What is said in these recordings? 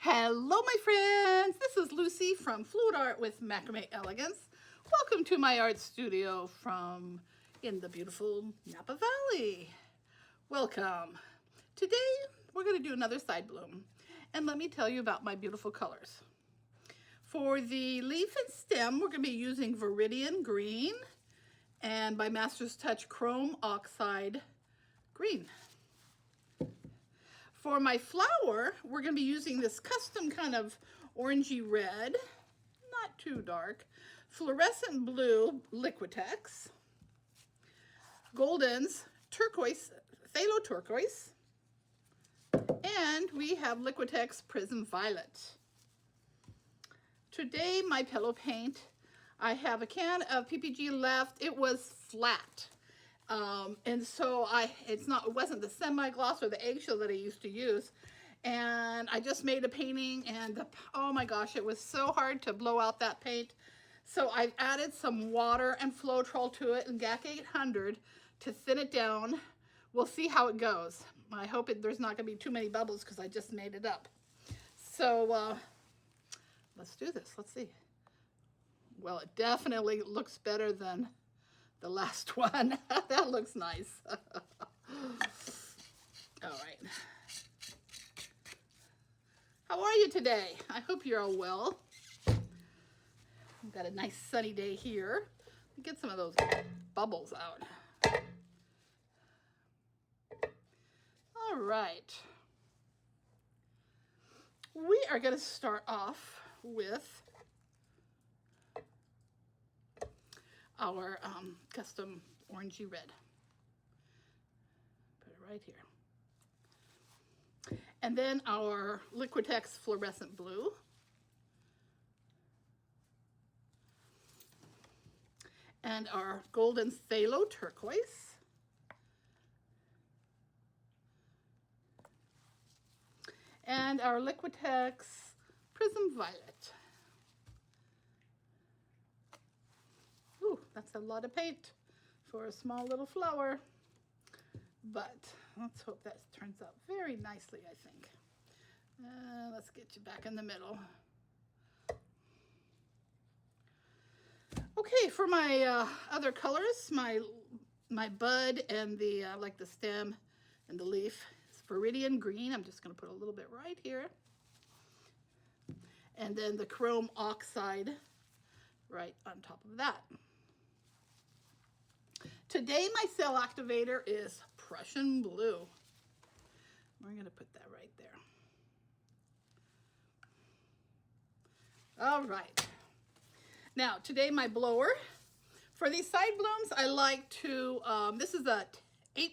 Hello my friends, this is Lucy from Fluid Art with Macrame Elegance. Welcome to my art studio from in the beautiful Napa Valley. Welcome. Today we're going to do another side bloom, and let me tell you about my beautiful colors. For the leaf and stem we're going to be using Viridian Green and by Master's Touch Chrome Oxide Green. For my flower, we're going to be using this custom kind of orangey red, not too dark, fluorescent blue Liquitex, Golden's turquoise, phthalo turquoise, and we have Liquitex Prism Violet. Today, my pillow paint, I have a can of PPG left. It was flat. And so it wasn't the semi-gloss or the eggshell that I used to use. And I just made a painting and oh my gosh, it was so hard to blow out that paint. So I've added some water and Floetrol to it and GAC 800 to thin it down. We'll see how it goes. I hope there's not gonna be too many bubbles because I just made it up. So let's do this, let's see. Well, it definitely looks better than the last one. That looks nice. All right. How are you today? I hope you're all well. We've got a nice sunny day here. Get some of those bubbles out. All right. We are going to start off with our custom orangey red. Put it right here. And then our Liquitex fluorescent blue. And our golden phthalo turquoise. And our Liquitex Prism Violet. Ooh, that's a lot of paint for a small little flower. But let's hope that turns out very nicely, I think. Let's get you back in the middle. Okay, for my other colors, my bud and the like the stem and the leaf, it's Viridian Green. I'm just going to put a little bit right here. And then the Chrome Oxide right on top of that. Today my cell activator is Prussian Blue. We're going to put that right there. All right. Now today my blower. For these side blooms I like to, this is a 10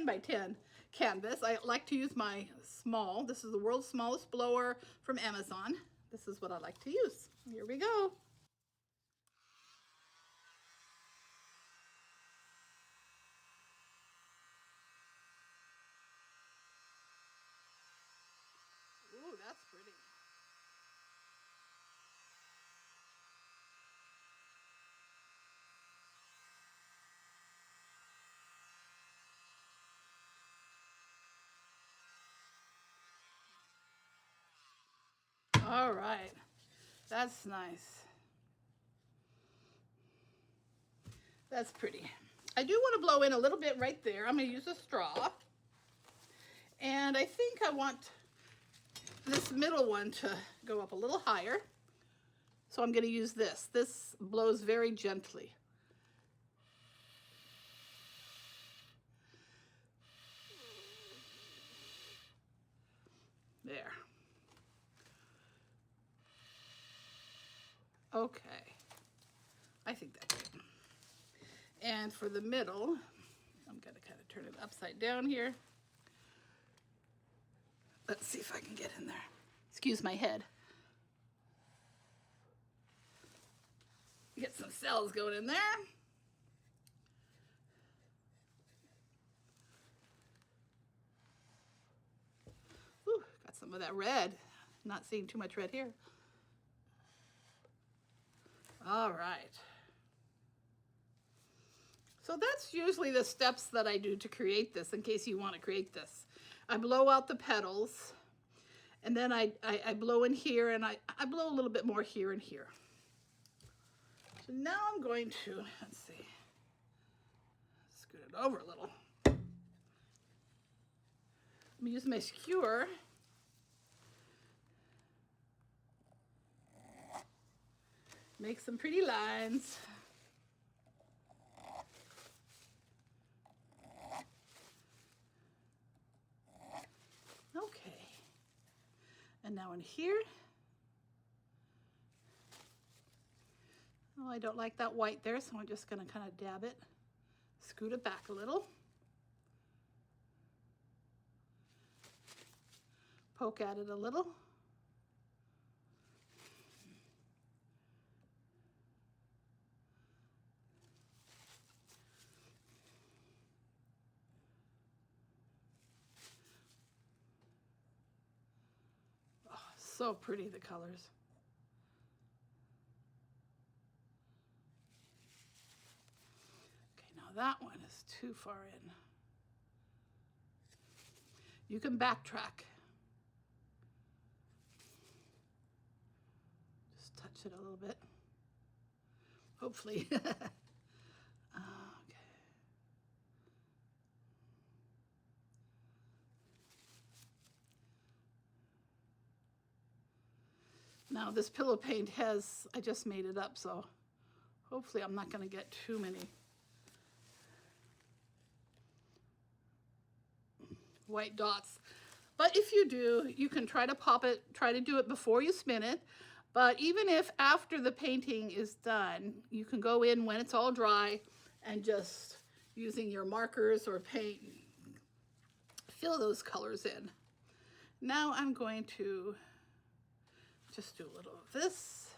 by 10 canvas. I like to use my small. This is the world's smallest blower from Amazon. This is what I like to use. Here we go. Ooh, that's pretty. All right, that's nice. That's pretty. I do want to blow in a little bit right there. I'm going to use a straw. And I think I want this middle one to go up a little higher. So I'm going to use this. This blows very gently. There. Okay. I think that's good. And for the middle, I'm going to kind of turn it upside down here. Let's see if I can get in there. Excuse my head. Get some cells going in there. Ooh, got some of that red. Not seeing too much red here. All right. So that's usually the steps that I do to create this, in case you want to create this. I blow out the petals, And then I blow in here, and I blow a little bit more here and here. So now I'm going to, let's see, scoot it over a little. I'm gonna use my skewer. Make some pretty lines. Okay. And now in here. Oh, I don't like that white there, so I'm just gonna kind of dab it, scoot it back a little. Poke at it a little. Oh, so pretty, the colors. Okay, now that one is too far in. You can backtrack. Just touch it a little bit. Hopefully. Okay. Now this pillow paint has, I just made it up, so hopefully I'm not going to get too many white dots. But if you do, you can try to pop it, try to do it before you spin it. But even if after the painting is done, you can go in when it's all dry and just using your markers or paint, fill those colors in. Now I'm going to just do a little of this.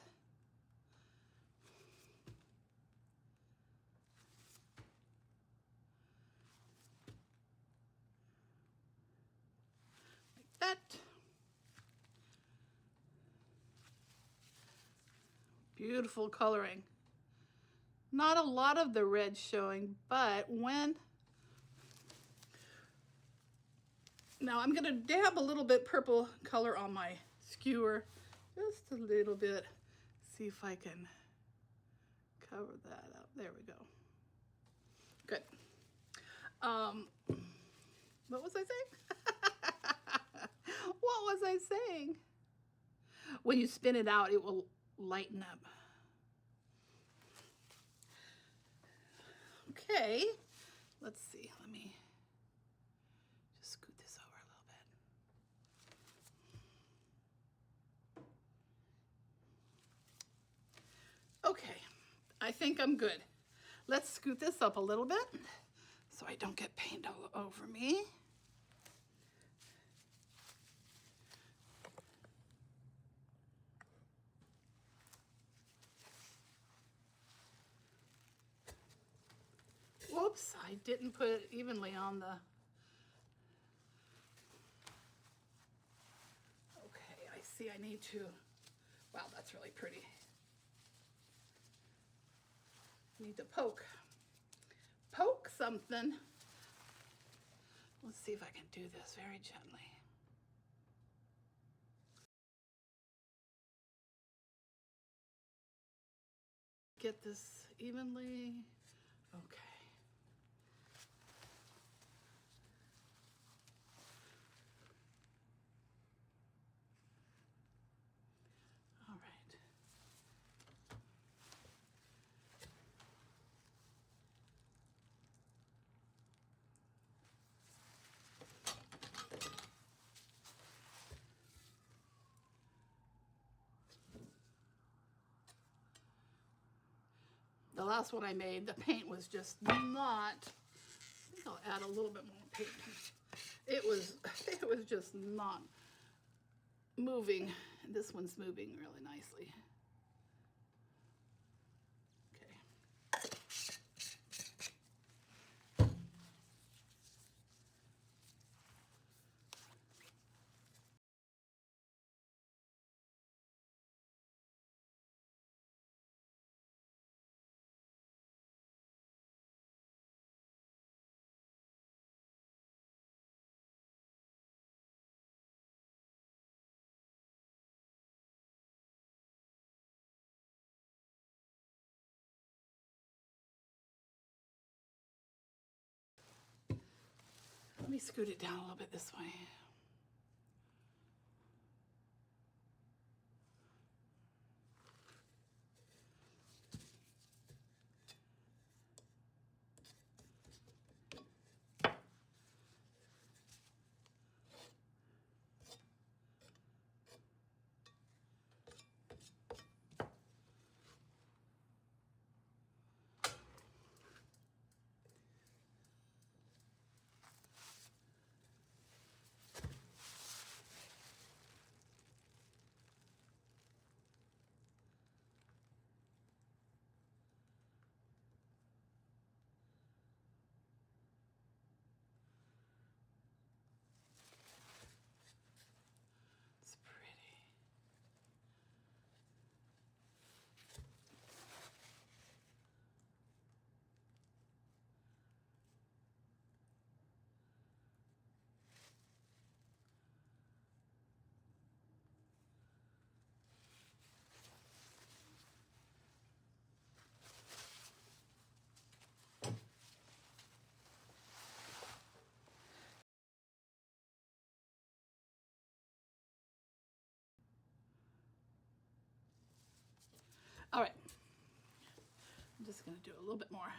Like that. Beautiful coloring. Not a lot of the red showing, but when... Now I'm going to dab a little bit purple color on my skewer. Just a little bit. See if I can cover that up. There we go. Good. What was I saying? What was I saying? When you spin it out, it will lighten up. Okay, let's see. Let me just scoot this over a little bit. Okay, I think I'm good. Let's scoot this up a little bit so I don't get paint all over me. Whoops, I didn't put it evenly on the... Okay, I see I need to... Wow, that's really pretty. Need to poke something. Let's see if I can do this very gently. Get this evenly. Okay. All right. The last one I made, the paint was just not, I think I'll add a little bit more paint. It was just not moving. This one's moving really nicely. scoot it down a little bit this way. All right, I'm just going to do a little bit more.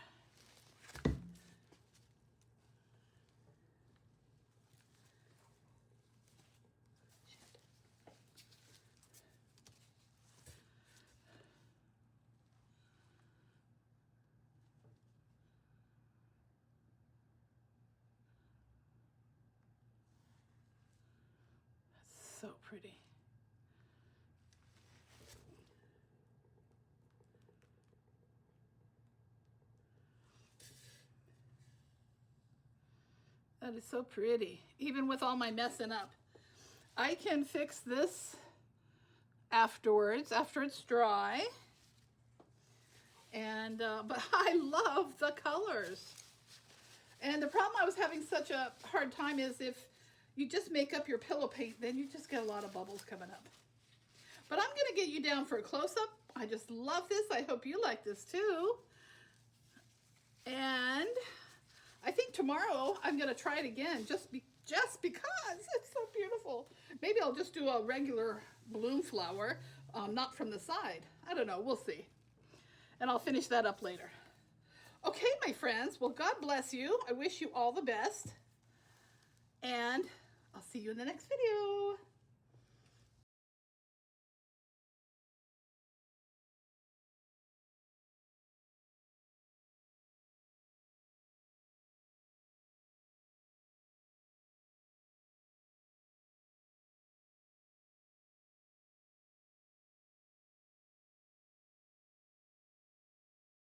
That's so pretty. That is so pretty, even with all my messing up. I can fix this afterwards, after it's dry. And, but I love the colors. And the problem I was having such a hard time is if you just make up your pillow paint, then you just get a lot of bubbles coming up. But I'm gonna get you down for a close-up. I just love this. I hope you like this too. And I think tomorrow I'm gonna try it again just because it's so beautiful. Maybe I'll just do a regular balloon flower, not from the side. I don't know, we'll see. And I'll finish that up later. Okay, my friends, well, God bless you. I wish you all the best. And I'll see you in the next video.